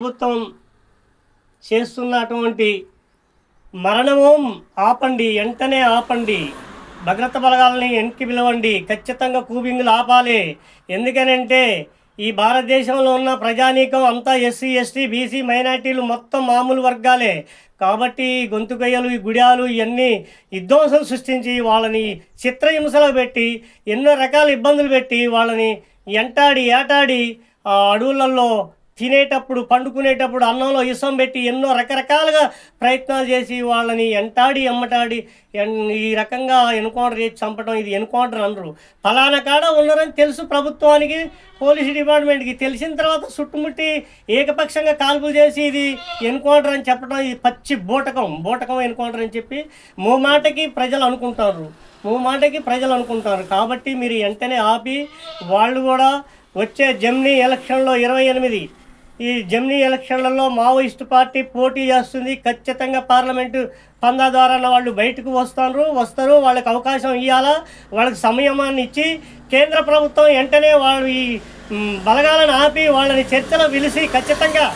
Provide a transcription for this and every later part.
ప్రభుత్వం చేస్తున్నటువంటి మరణము ఆపండి, వెంటనే ఆపండి. భద్రత బలగాలని వెనక్కి పిలవండి. ఖచ్చితంగా కూబింగ్లు ఆపాలి. ఎందుకనంటే ఈ భారతదేశంలో ఉన్న ప్రజానీకం అంతా ఎస్సీ, ఎస్టీ, బీసీ, మైనార్టీలు మొత్తం మామూలు వర్గాలే. కాబట్టి గొంతుకయ్యలు, ఈ గుడాలు ఇవన్నీ విధ్వంసం సృష్టించి వాళ్ళని చిత్రహింసలు పెట్టి ఎన్నో రకాల ఇబ్బందులు పెట్టి వాళ్ళని ఏటాడి అడవులలో తినేటప్పుడు, పండుకునేటప్పుడు అన్నంలో ఇసం పెట్టి ఎన్నో రకరకాలుగా ప్రయత్నాలు చేసి వాళ్ళని ఎమ్మటాడి ఈ రకంగా ఎన్కౌంటర్ చేసి చంపడం, ఇది ఎన్కౌంటర్ అనరు. ఫలానా కాడ ఉన్నారని తెలుసు ప్రభుత్వానికి, పోలీసు డిపార్ట్మెంట్కి. తెలిసిన తర్వాత చుట్టుముట్టి ఏకపక్షంగా కాల్పులు చేసి ఇది ఎన్కౌంటర్ అని చెప్పడం, ఇది పచ్చి బూటకం ఎన్కౌంటర్ అని చెప్పి ముమ్మాటకి ప్రజలు అనుకుంటారు. కాబట్టి మీరు వెంటనే ఆపి వాళ్ళు కూడా వచ్చే జమ్నీ ఎలక్షన్లో 28 ఈ జమ్నీ ఎలక్షన్లలో మావోయిస్టు పార్టీ పోటీ చేస్తుంది. ఖచ్చితంగా పార్లమెంటు పందా ద్వారా వాళ్ళు బయటకు వస్తారు. వాళ్ళకి అవకాశం ఇవ్వాలా, వాళ్ళకి సమయమాన్ని ఇచ్చి కేంద్ర ప్రభుత్వం వెంటనే వాళ్ళు ఈ బలగాలను ఆపి వాళ్ళని చర్చలో పిలిచి ఖచ్చితంగా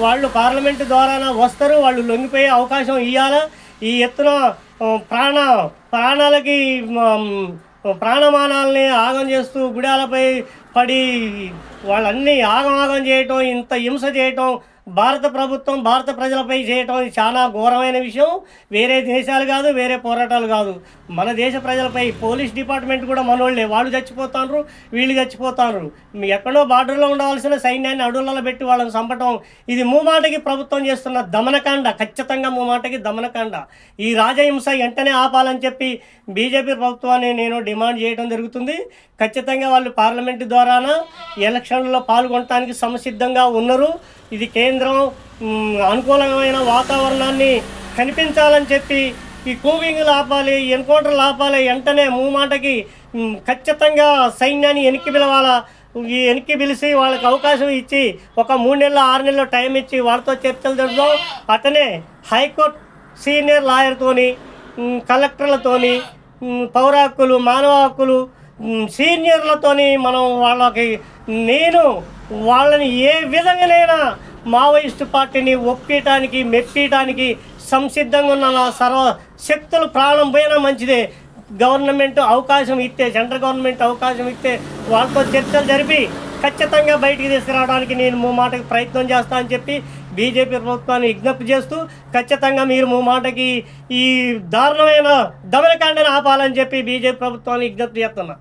వాళ్ళు పార్లమెంటు ద్వారా వస్తారు. వాళ్ళు లొంగిపోయే అవకాశం ఇవ్వాలా. ఈ ఎత్తున ప్రాణాలకి ప్రాణమానాలని ఆగం చేస్తూ గుడాలపై పడి వాళ్ళన్నీ ఆగం చేయటం, ఇంత హింస చేయటం భారత ప్రభుత్వం భారత ప్రజలపై చేయటం ఇది చాలా ఘోరమైన విషయం. వేరే దేశాలు కాదు, వేరే పోరాటాలు కాదు, మన దేశ ప్రజలపై పోలీస్ డిపార్ట్మెంట్ కూడా మనోళ్ళే. వాళ్ళు చచ్చిపోతారు, వీళ్ళు చచ్చిపోతారు. ఎక్కడో బార్డర్లో ఉండవలసిన సైన్యాన్ని అడవులలో పెట్టి వాళ్ళని చంపటం, ఇది ముమ్మాటకి ప్రభుత్వం చేస్తున్న దమనకాండ. ఖచ్చితంగా ముమ్మాటకి దమనకాండ. ఈ రాజహింస వెంటనే ఆపాలని చెప్పి బీజేపీ ప్రభుత్వాన్ని నేను డిమాండ్ చేయడం జరుగుతుంది. ఖచ్చితంగా వాళ్ళు పార్లమెంటు ద్వారాన ఎలక్షన్లో పాల్గొనడానికి సంసిద్ధంగా ఉన్నారు. ఇది కేంద్రం అనుకూలమైన వాతావరణాన్ని కనిపించాలని చెప్పి ఈ కూవింగ్లు ఆపాలి, ఎన్కౌంటర్లు ఆపాలి. వెంటనే ముమ్మాటకి ఖచ్చితంగా సైన్యాన్ని వెనక్కి పిలిచి వాళ్ళకి అవకాశం ఇచ్చి ఒక 3 నెలలు 6 నెలలు టైం ఇచ్చి వాళ్ళతో చర్చలు జరుపుదాం. అతనే హైకోర్టు సీనియర్ లాయర్తోని, కలెక్టర్లతోని, పౌర హక్కులు, మానవ హక్కులు సీనియర్లతోని మనం వాళ్ళని ఏ విధంగానైనా మావోయిస్టు పార్టీని ఒప్పించడానికి మెప్పించడానికి సంసిద్ధంగా ఉన్న సర్వశక్తులు ప్రాణం పోయినా మంచిదే. గవర్నమెంట్ అవకాశం ఇస్తే, సెంట్రల్ గవర్నమెంట్ అవకాశం ఇస్తే వాళ్ళతో చర్చలు జరిపి ఖచ్చితంగా బయటికి తీసుకురావడానికి నేను ముమ్మాటకి ప్రయత్నం చేస్తా అని చెప్పి బీజేపీ ప్రభుత్వాన్ని విజ్ఞప్తి చేస్తూ ఖచ్చితంగా మీరు ముమ్మాటకి ఈ దారుణమైన దమనకాండను ఆపాలని చెప్పి బీజేపీ ప్రభుత్వాన్ని విజ్ఞప్తి చేస్తున్నా.